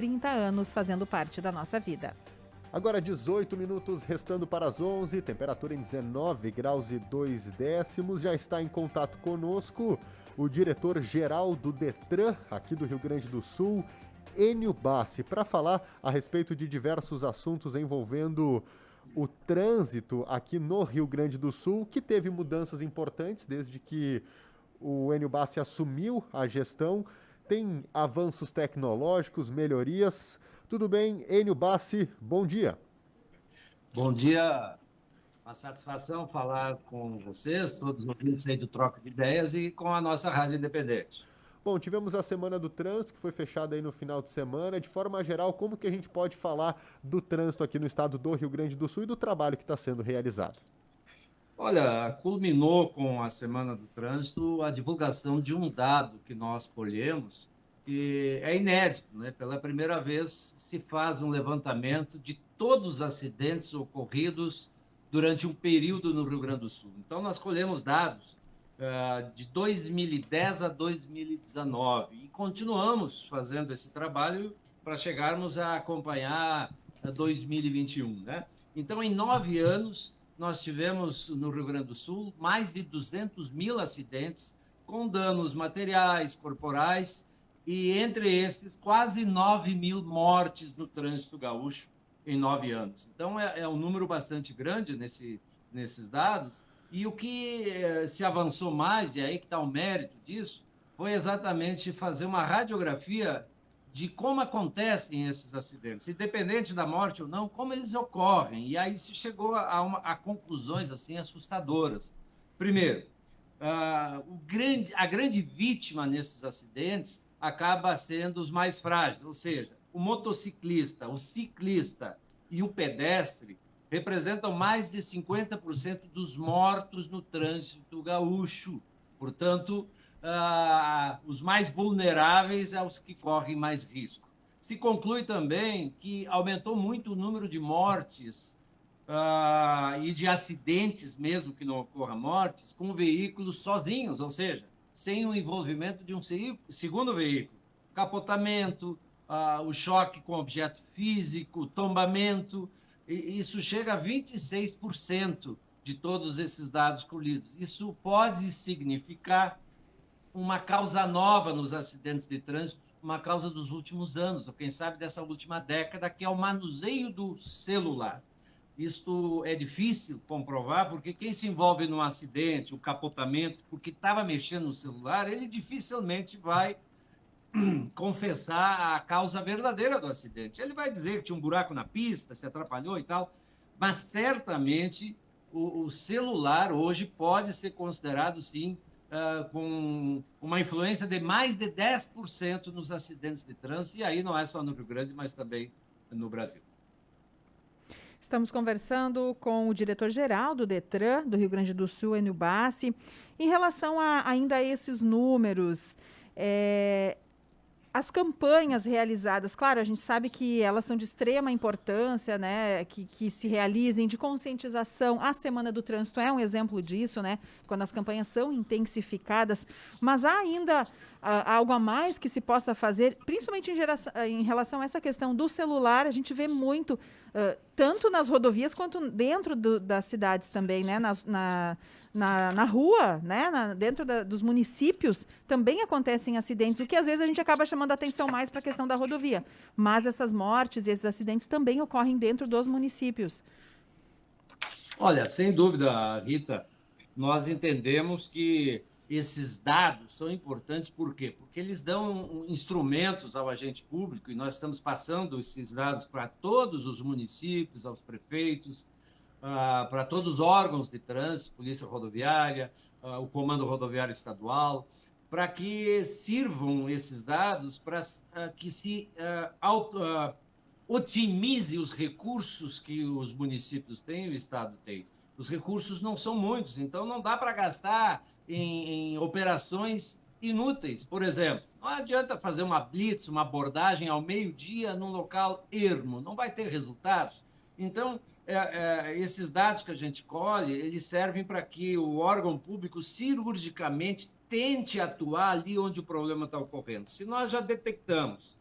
30 anos fazendo parte da nossa vida. Agora 18 minutos restando para as 11, temperatura em 19 graus e 2 décimos. Já está em contato conosco o diretor-geral do Detran, aqui do Rio Grande do Sul, Enio Bassi, para falar a respeito de diversos assuntos envolvendo o trânsito aqui no Rio Grande do Sul, que teve mudanças importantes desde que o Enio Bassi assumiu a gestão. Tem avanços tecnológicos, melhorias. Tudo bem, Enio Bassi? Bom dia. Bom dia, uma satisfação falar com vocês, todos os ouvintes aí do Troca de Ideias e com a nossa Rádio Independente. Bom, tivemos a Semana do Trânsito, que foi fechada aí no final de semana. De forma geral, como que a gente pode falar do trânsito aqui no estado do Rio Grande do Sul e do trabalho que está sendo realizado? Olha, culminou com a Semana do Trânsito a divulgação de um dado que nós colhemos, que é inédito, né? Pela primeira vez se faz um levantamento de todos os acidentes ocorridos durante um período no Rio Grande do Sul. Então, nós colhemos dados de 2010 a 2019 e continuamos fazendo esse trabalho para chegarmos a acompanhar 2021, né? Então, em 9 anos, nós tivemos no Rio Grande do Sul mais de 200 mil acidentes com danos materiais, corporais e, entre esses, quase 9 mil mortes no trânsito gaúcho em 9 anos. Então, é um número bastante grande nesses dados. E o que se avançou mais, e aí que está o mérito disso, foi exatamente fazer uma radiografia de como acontecem esses acidentes, independente da morte ou não, como eles ocorrem. E aí se chegou a conclusões assim assustadoras. Primeiro, a grande vítima nesses acidentes acaba sendo os mais frágeis, ou seja, o motociclista, o ciclista e o pedestre representam mais de 50% dos mortos no trânsito gaúcho. Portanto, os mais vulneráveis aos que correm mais risco. Se conclui também que aumentou muito o número de mortes e de acidentes, mesmo que não ocorra mortes, com veículos sozinhos, ou seja, sem o envolvimento de um segundo veículo. Capotamento, o choque com objeto físico, tombamento, isso chega a 26% de todos esses dados colhidos. Isso pode significar uma causa nova nos acidentes de trânsito, uma causa dos últimos anos, ou quem sabe dessa última década, que é o manuseio do celular. Isto é difícil comprovar, porque quem se envolve num acidente, um capotamento, porque estava mexendo no celular, ele dificilmente vai confessar a causa verdadeira do acidente. Ele vai dizer que tinha um buraco na pista, se atrapalhou e tal, mas certamente o celular hoje pode ser considerado, sim, com uma influência de mais de 10% nos acidentes de trânsito, e aí não é só no Rio Grande, mas também no Brasil. Estamos conversando com o diretor-geral do Detran, do Rio Grande do Sul, Enio Bassi, em relação ainda a esses números. As campanhas realizadas, claro, a gente sabe que elas são de extrema importância, né, que se realizem de conscientização. A Semana do Trânsito é um exemplo disso, né, quando as campanhas são intensificadas, mas há ainda algo a mais que se possa fazer, principalmente em relação a essa questão do celular. A gente vê muito, tanto nas rodovias quanto dentro das cidades também, né, na rua, né, dentro dos municípios, também acontecem acidentes, o que às vezes a gente acaba chamando a atenção mais para a questão da rodovia. Mas essas mortes e esses acidentes também ocorrem dentro dos municípios. Olha, sem dúvida, Rita, nós entendemos que esses dados são importantes, por quê? Porque eles dão instrumentos ao agente público, e nós estamos passando esses dados para todos os municípios, aos prefeitos, para todos os órgãos de trânsito, Polícia Rodoviária, o Comando Rodoviário Estadual, para que sirvam esses dados para que se otimize os recursos que os municípios têm e o Estado tem. Os recursos não são muitos, então não dá para gastar em operações inúteis. Por exemplo, não adianta fazer uma blitz, uma abordagem ao meio-dia num local ermo, não vai ter resultados. Então, esses dados que a gente colhe, eles servem para que o órgão público cirurgicamente tente atuar ali onde o problema está ocorrendo. Se nós já detectamos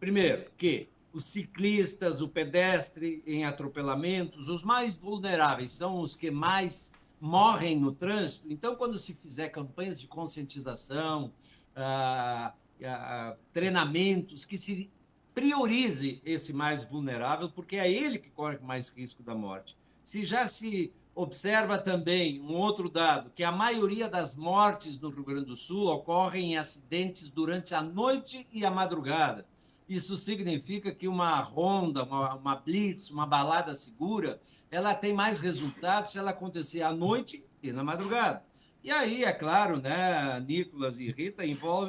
Primeiro, que os ciclistas, o pedestre em atropelamentos, os mais vulneráveis são os que mais morrem no trânsito. Então, quando se fizer campanhas de conscientização, treinamentos, que se priorize esse mais vulnerável, porque é ele que corre mais risco da morte. Se já se observa também um outro dado, que a maioria das mortes no Rio Grande do Sul ocorrem em acidentes durante a noite e a madrugada. Isso significa que uma ronda, uma blitz, uma balada segura, ela tem mais resultados se ela acontecer à noite e na madrugada. E aí, é claro, né, Nicolas e Rita,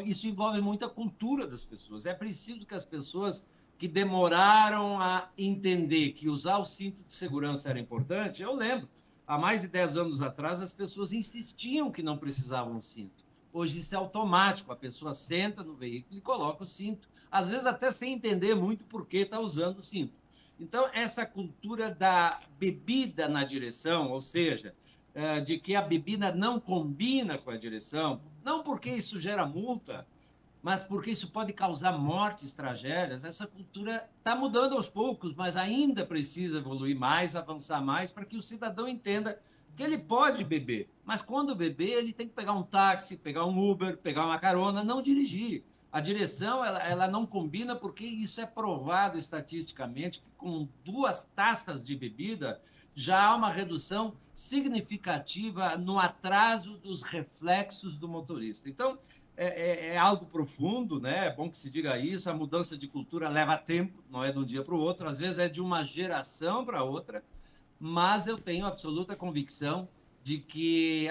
isso envolve muita cultura das pessoas. É preciso que as pessoas que demoraram a entender que usar o cinto de segurança era importante, eu lembro, há mais de 10 anos atrás, as pessoas insistiam que não precisavam cinto. Hoje isso é automático, a pessoa senta no veículo e coloca o cinto, às vezes até sem entender muito por que está usando o cinto. Então, essa cultura da bebida na direção, ou seja, de que a bebida não combina com a direção, não porque isso gera multa, mas porque isso pode causar mortes, tragédias. Essa cultura está mudando aos poucos, mas ainda precisa evoluir mais, avançar mais, para que o cidadão entenda que ele pode beber, mas quando beber, ele tem que pegar um táxi, pegar um Uber, pegar uma carona, não dirigir. A direção, ela não combina porque isso é provado estatisticamente que com 2 taças de bebida já há uma redução significativa no atraso dos reflexos do motorista. Então, é algo profundo, né? É bom que se diga isso, a mudança de cultura leva tempo, não é de um dia para o outro, às vezes é de uma geração para outra, mas eu tenho absoluta convicção de que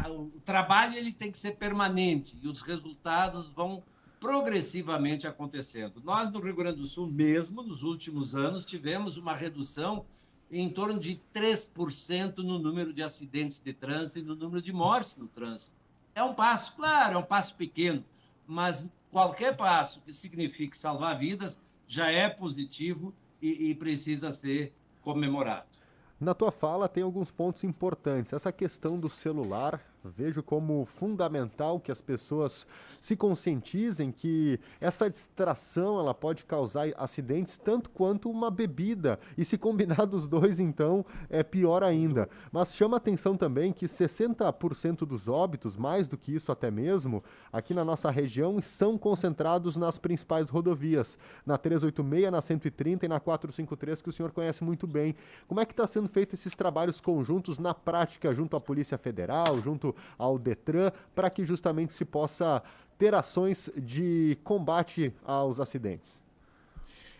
o trabalho ele tem que ser permanente e os resultados vão progressivamente acontecendo. Nós, no Rio Grande do Sul mesmo, nos últimos anos, tivemos uma redução em torno de 3% no número de acidentes de trânsito e no número de mortes no trânsito. É um passo, claro, é um passo pequeno, mas qualquer passo que signifique salvar vidas já é positivo e precisa ser comemorado. Na tua fala tem alguns pontos importantes. Essa questão do celular, vejo como fundamental que as pessoas se conscientizem que essa distração ela pode causar acidentes tanto quanto uma bebida. E se combinar dos dois, então, é pior ainda. Mas chama atenção também que 60% dos óbitos, mais do que isso até mesmo, aqui na nossa região, são concentrados nas principais rodovias. Na 386, na 130 e na 453, que o senhor conhece muito bem. Como é que está sendo feitos esses trabalhos conjuntos na prática junto à Polícia Federal, junto ao Detran, para que justamente se possa ter ações de combate aos acidentes?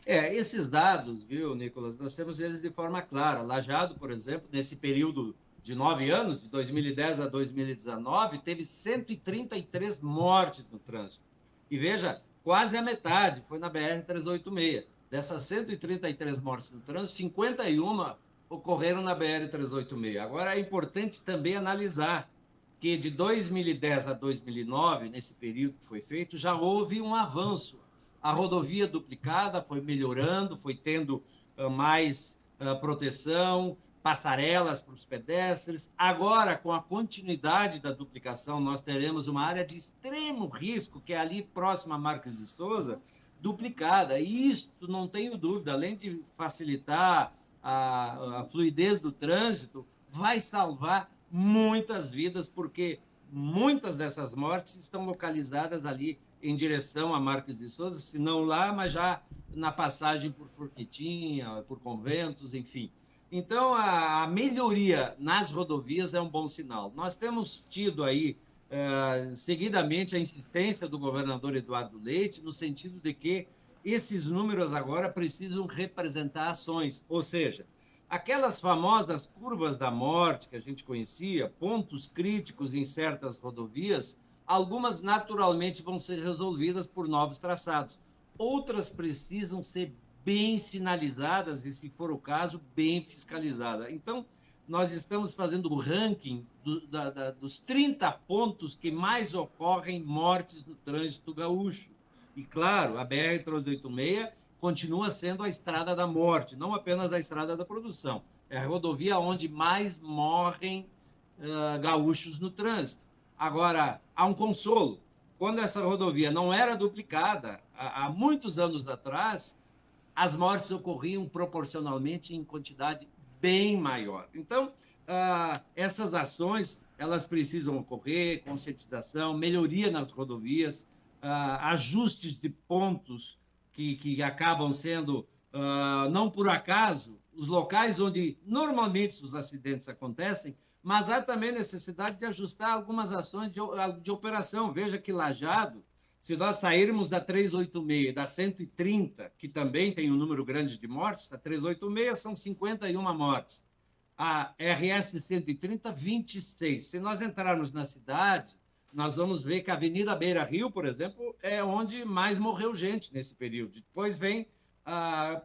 Esses dados, viu, Nicolas, nós temos eles de forma clara. Lajeado, por exemplo, nesse período de 9 anos, de 2010 a 2019, teve 133 mortes no trânsito. E veja, quase a metade foi na BR-386. Dessas 133 mortes no trânsito, 51 ocorreram na BR-386. Agora, é importante também analisar que de 2010 a 2009, nesse período que foi feito, já houve um avanço. A rodovia duplicada foi melhorando, foi tendo mais proteção, passarelas para os pedestres. Agora, com a continuidade da duplicação, nós teremos uma área de extremo risco, que é ali próxima a Marques de Souza, duplicada. E isso, não tenho dúvida, além de facilitar a fluidez do trânsito, vai salvar muitas vidas, porque muitas dessas mortes estão localizadas ali em direção a Marques de Souza, se não lá, mas já na passagem por Forquitinha, por Conventos, enfim. Então, a melhoria nas rodovias é um bom sinal. Nós temos tido aí, seguidamente, a insistência do governador Eduardo Leite, no sentido de que esses números agora precisam representar ações, ou seja, aquelas famosas curvas da morte que a gente conhecia, pontos críticos em certas rodovias, algumas naturalmente vão ser resolvidas por novos traçados. Outras precisam ser bem sinalizadas e, se for o caso, bem fiscalizadas. Então, nós estamos fazendo o ranking dos 30 pontos que mais ocorrem mortes no trânsito gaúcho. E, claro, a BR-386 continua sendo a estrada da morte, não apenas a estrada da produção. É a rodovia onde mais morrem gaúchos no trânsito. Agora, há um consolo. quando essa rodovia não era duplicada, há muitos anos atrás, as mortes ocorriam proporcionalmente em quantidade bem maior. Então, essas ações, elas precisam ocorrer, conscientização, melhoria nas rodovias, ajustes de pontos que acabam sendo, não por acaso, os locais onde normalmente os acidentes acontecem, mas há também necessidade de ajustar algumas ações de operação. Veja que Lajeado, se nós sairmos da 386, da 130, que também tem um número grande de mortes, a 386 são 51 mortes, a RS 130, 26. Se nós entrarmos na cidade, nós vamos ver que a Avenida Beira Rio, por exemplo, é onde mais morreu gente nesse período. Depois vem,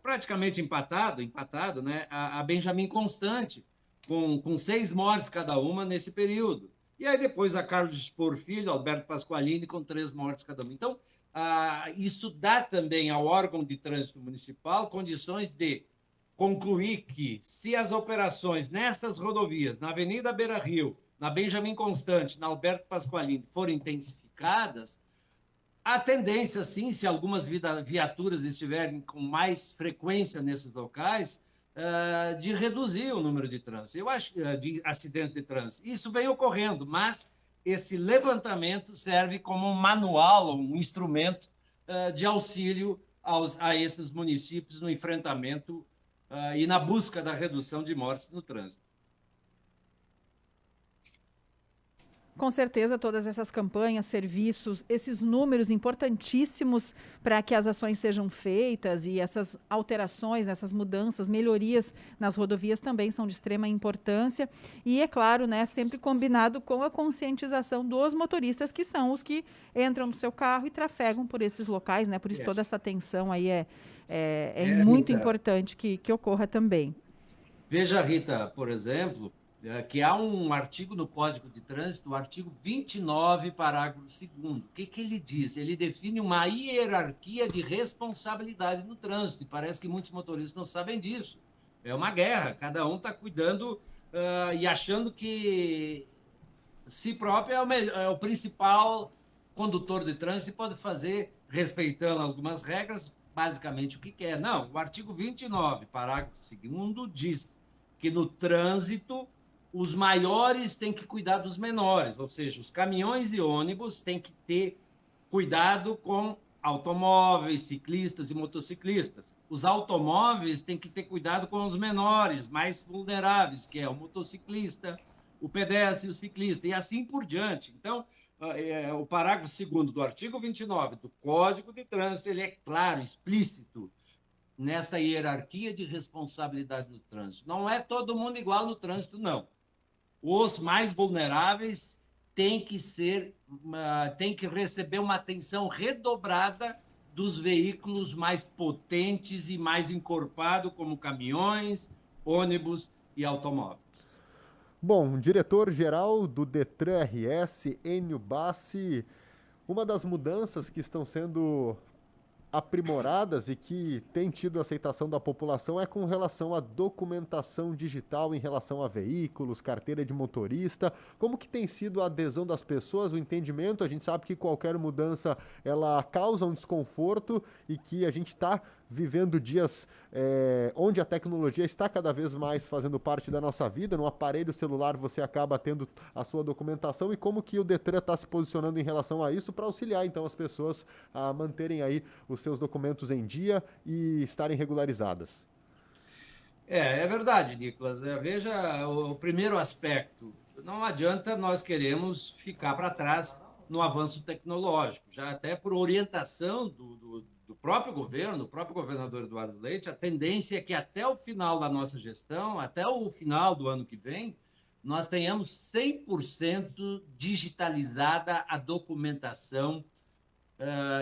praticamente empatado, né, a Benjamin Constant, com 6 mortes cada uma nesse período. E aí depois a Carlos Spor Filho, Alberto Pasqualini, com 3 mortes cada uma. Então, isso dá também ao órgão de trânsito municipal condições de concluir que, se as operações nessas rodovias, na Avenida Beira Rio, na Benjamin Constant, na Alberto Pasqualini, forem intensificadas, a tendência, sim, se algumas viaturas estiverem com mais frequência nesses locais, de reduzir o número de trânsito, de acidentes de trânsito. Isso vem ocorrendo, mas esse levantamento serve como um manual, um instrumento de auxílio a esses municípios no enfrentamento e na busca da redução de mortes no trânsito. Com certeza, todas essas campanhas, serviços, esses números importantíssimos para que as ações sejam feitas e essas alterações, essas mudanças, melhorias nas rodovias também são de extrema importância. E, é claro, né, sempre combinado com a conscientização dos motoristas, que são os que entram no seu carro e trafegam por esses locais, né? Por isso toda essa atenção aí é muito Rita, importante que ocorra também. Veja, Rita, por exemplo, que há um artigo no Código de Trânsito, o artigo 29, parágrafo 2º. O que ele diz? Ele define uma hierarquia de responsabilidade no trânsito, e parece que muitos motoristas não sabem disso. É uma guerra, cada um está cuidando e achando que si próprio é o principal condutor de trânsito e pode fazer, respeitando algumas regras, basicamente o que quer. Não, o artigo 29, parágrafo 2º, diz que no trânsito os maiores têm que cuidar dos menores, ou seja, os caminhões e ônibus têm que ter cuidado com automóveis, ciclistas e motociclistas. Os automóveis têm que ter cuidado com os menores, mais vulneráveis, que é o motociclista, o pedestre e o ciclista, e assim por diante. Então, o parágrafo 2º do artigo 29 do Código de Trânsito, ele é claro, explícito, nessa hierarquia de responsabilidade no trânsito. Não é todo mundo igual no trânsito, não. Os mais vulneráveis têm que receber uma atenção redobrada dos veículos mais potentes e mais encorpados, como caminhões, ônibus e automóveis. Bom, diretor-geral do Detran RS, Enio Bassi, uma das mudanças que estão sendo aprimoradas e que tem tido aceitação da população é com relação à documentação digital em relação a veículos, carteira de motorista. Como que tem sido a adesão das pessoas, o entendimento? A gente sabe que qualquer mudança ela causa um desconforto e que a gente está vivendo dias onde a tecnologia está cada vez mais fazendo parte da nossa vida. No aparelho celular você acaba tendo a sua documentação, e como que o Detran está se posicionando em relação a isso para auxiliar então as pessoas a manterem aí os seus documentos em dia e estarem regularizadas? É verdade, Nicolas. Veja o primeiro aspecto. Não adianta nós queremos ficar para trás no avanço tecnológico. Já até por orientação do próprio governo, do próprio governador Eduardo Leite, a tendência é que até o final da nossa gestão, até o final do ano que vem, nós tenhamos 100% digitalizada a documentação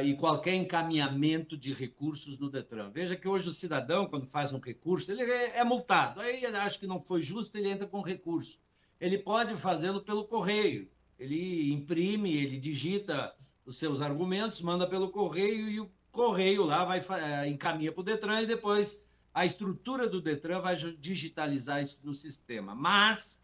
e qualquer encaminhamento de recursos no Detran. Veja que hoje o cidadão, quando faz um recurso, ele é multado. Aí ele acha que não foi justo, ele entra com recurso. Ele pode fazê-lo pelo correio. Ele imprime, ele digita os seus argumentos, manda pelo correio, e o correio lá encaminha para o Detran, e depois a estrutura do Detran vai digitalizar isso no sistema. Mas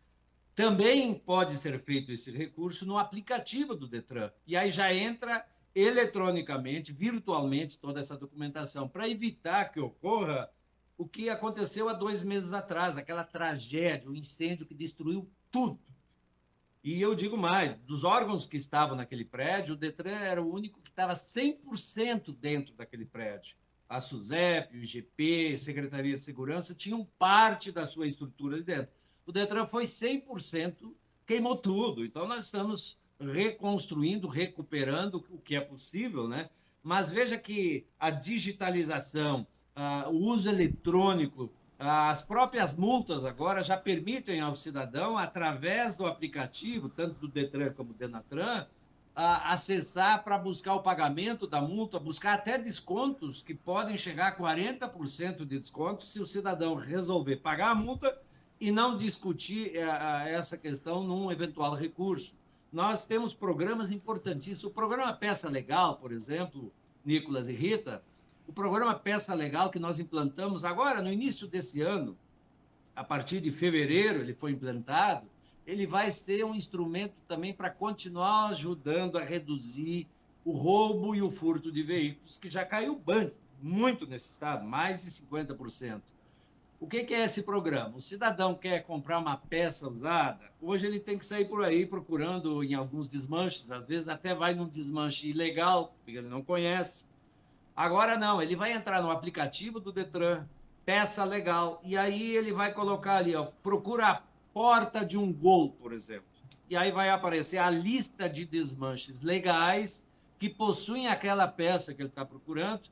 Também pode ser feito esse recurso no aplicativo do Detran. E aí já entra eletronicamente, virtualmente, toda essa documentação, para evitar que ocorra o que aconteceu há 2 meses atrás, aquela tragédia, o incêndio que destruiu tudo. E eu digo mais, dos órgãos que estavam naquele prédio, o Detran era o único que estava 100% dentro daquele prédio. A SUSEP, o IGP, Secretaria de Segurança, tinham parte da sua estrutura ali dentro. O Detran foi 100%, queimou tudo. Então, nós estamos reconstruindo, recuperando o que é possível, né? Mas veja que a digitalização, o uso eletrônico, as próprias multas agora já permitem ao cidadão, através do aplicativo, tanto do Detran como do Denatran, acessar para buscar o pagamento da multa, buscar até descontos que podem chegar a 40% de desconto se o cidadão resolver pagar a multa e não discutir essa questão num eventual recurso. Nós temos programas importantíssimos. O programa Peça Legal, por exemplo, Nicolas e Rita, o programa Peça Legal que nós implantamos agora, no início desse ano, a partir de fevereiro ele foi implantado, ele vai ser um instrumento também para continuar ajudando a reduzir o roubo e o furto de veículos, que já caiu muito nesse estado, mais de 50%. O que é esse programa? O cidadão quer comprar uma peça usada, hoje ele tem que sair por aí procurando em alguns desmanches, às vezes até vai num desmanche ilegal, porque ele não conhece. Agora não, ele vai entrar no aplicativo do Detran, peça legal, e aí ele vai colocar ali, ó, procura a porta de um Gol, por exemplo. E aí vai aparecer a lista de desmanches legais que possuem aquela peça que ele está procurando,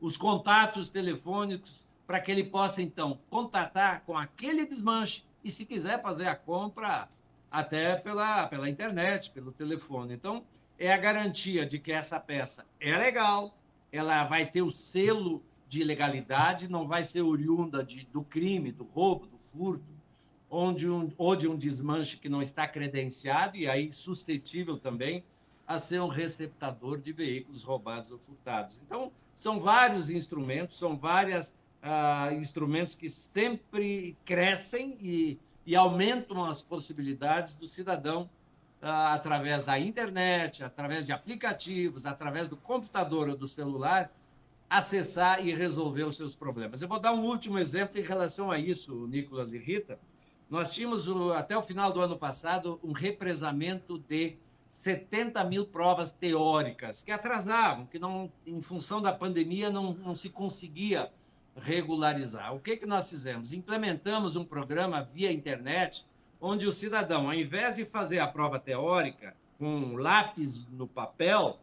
os contatos telefônicos, para que ele possa, então, contatar com aquele desmanche e, se quiser, fazer a compra até pela internet, pelo telefone. Então, é a garantia de que essa peça é legal, ela vai ter o selo de legalidade, não vai ser oriunda do crime, do roubo, do furto, ou de um desmanche que não está credenciado e aí suscetível também a ser um receptador de veículos roubados ou furtados. Então, são vários instrumentos, são vários instrumentos que sempre crescem e aumentam as possibilidades do cidadão através da internet, através de aplicativos, através do computador ou do celular, acessar e resolver os seus problemas. Eu vou dar um último exemplo em relação a isso, Nicolas e Rita. Nós tínhamos, até o final do ano passado, um represamento de 70 mil provas teóricas que atrasavam, que não, em função da pandemia não se conseguia regularizar. O que nós fizemos? Implementamos um programa via internet, onde o cidadão, ao invés de fazer a prova teórica com lápis no papel,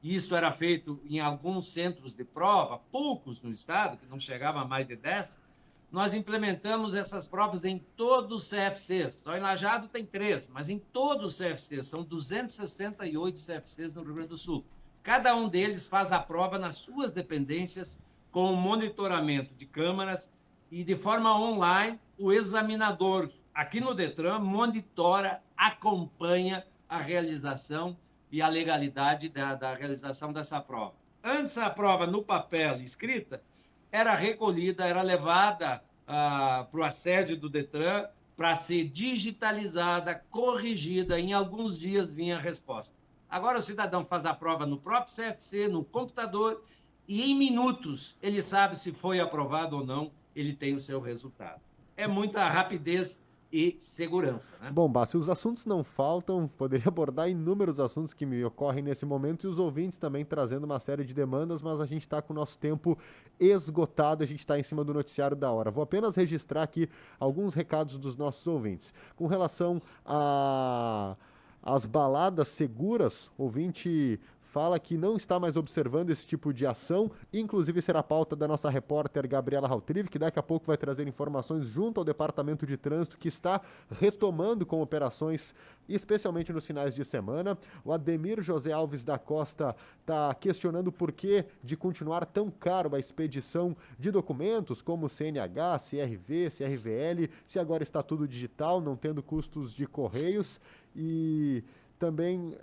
isso era feito em alguns centros de prova, poucos no estado, que não chegava a mais de 10, nós implementamos essas provas em todos os CFCs. Só em Lajeado tem 3, mas em todos os CFCs, são 268 CFCs no Rio Grande do Sul. Cada um deles faz a prova nas suas dependências, com monitoramento de câmaras, e de forma online, o examinador aqui no Detran monitora, acompanha a realização e a legalidade da realização dessa prova. Antes, a prova no papel escrita era recolhida, era levada para o assédio do Detran para ser digitalizada, corrigida, em alguns dias vinha a resposta. Agora o cidadão faz a prova no próprio CFC, no computador, e em minutos ele sabe se foi aprovado ou não, ele tem o seu resultado. É muita rapidez e segurança, né? Bom, Bassi, os assuntos não faltam, poderia abordar inúmeros assuntos que me ocorrem nesse momento e os ouvintes também trazendo uma série de demandas, mas a gente está com o nosso tempo esgotado, a gente está em cima do noticiário da hora. Vou apenas registrar aqui alguns recados dos nossos ouvintes. Com relação às baladas seguras, ouvinte fala que não está mais observando esse tipo de ação, inclusive será pauta da nossa repórter Gabriela Rautrive, que daqui a pouco vai trazer informações junto ao Departamento de Trânsito, que está retomando com operações, especialmente nos finais de semana. O Ademir José Alves da Costa está questionando por que de continuar tão caro a expedição de documentos, como CNH, CRV, CRVL, se agora está tudo digital, não tendo custos de correios. E também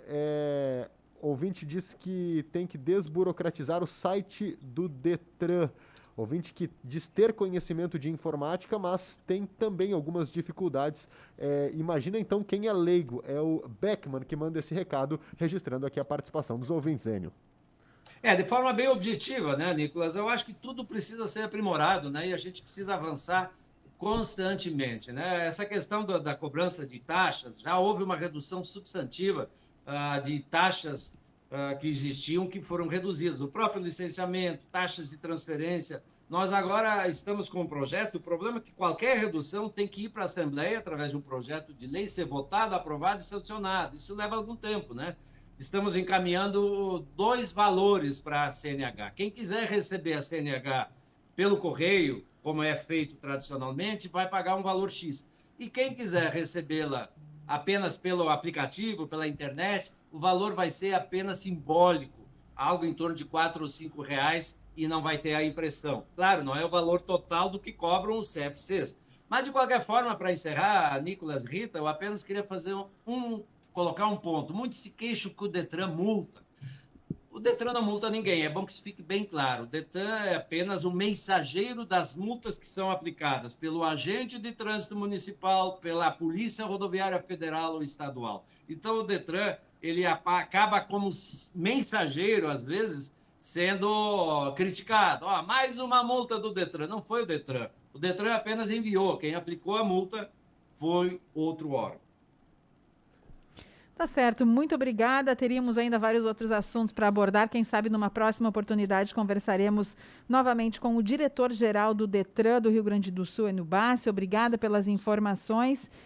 ouvinte diz que tem que desburocratizar o site do Detran. Ouvinte que diz ter conhecimento de informática, mas tem também algumas dificuldades. Imagina então quem é leigo. É o Beckman que manda esse recado, registrando aqui a participação dos ouvintes, Enio. De forma bem objetiva, né, Nicolas? Eu acho que tudo precisa ser aprimorado, né? E a gente precisa avançar constantemente, né? Essa questão da cobrança de taxas, já houve uma redução substantiva de taxas que existiam, que foram reduzidas. O próprio licenciamento, taxas de transferência. Nós agora estamos com um projeto, o problema é que qualquer redução tem que ir para a Assembleia através de um projeto de lei, ser votado, aprovado e sancionado. Isso leva algum tempo, né? Estamos encaminhando 2 valores para a CNH. Quem quiser receber a CNH pelo correio, como é feito tradicionalmente, vai pagar um valor X. E quem quiser recebê-la apenas pelo aplicativo, pela internet, o valor vai ser apenas simbólico, algo em torno de R$ 4 ou R$ 5, e não vai ter a impressão. Claro, não é o valor total do que cobram os CFCs. Mas, de qualquer forma, para encerrar, Nicolas, Rita, eu apenas queria fazer colocar um ponto. Muitos se queixam que o Detran multa. O Detran não multa ninguém, é bom que isso fique bem claro. O Detran é apenas o mensageiro das multas que são aplicadas pelo agente de trânsito municipal, pela Polícia Rodoviária Federal ou estadual. Então, o Detran, ele acaba como mensageiro, às vezes, sendo criticado. Mais uma multa do Detran. Não foi o Detran. O Detran apenas enviou. Quem aplicou a multa foi outro órgão. Tá certo, muito obrigada. Teríamos ainda vários outros assuntos para abordar. Quem sabe numa próxima oportunidade conversaremos novamente com o diretor-geral do Detran do Rio Grande do Sul, Enio Bassi. Obrigada pelas informações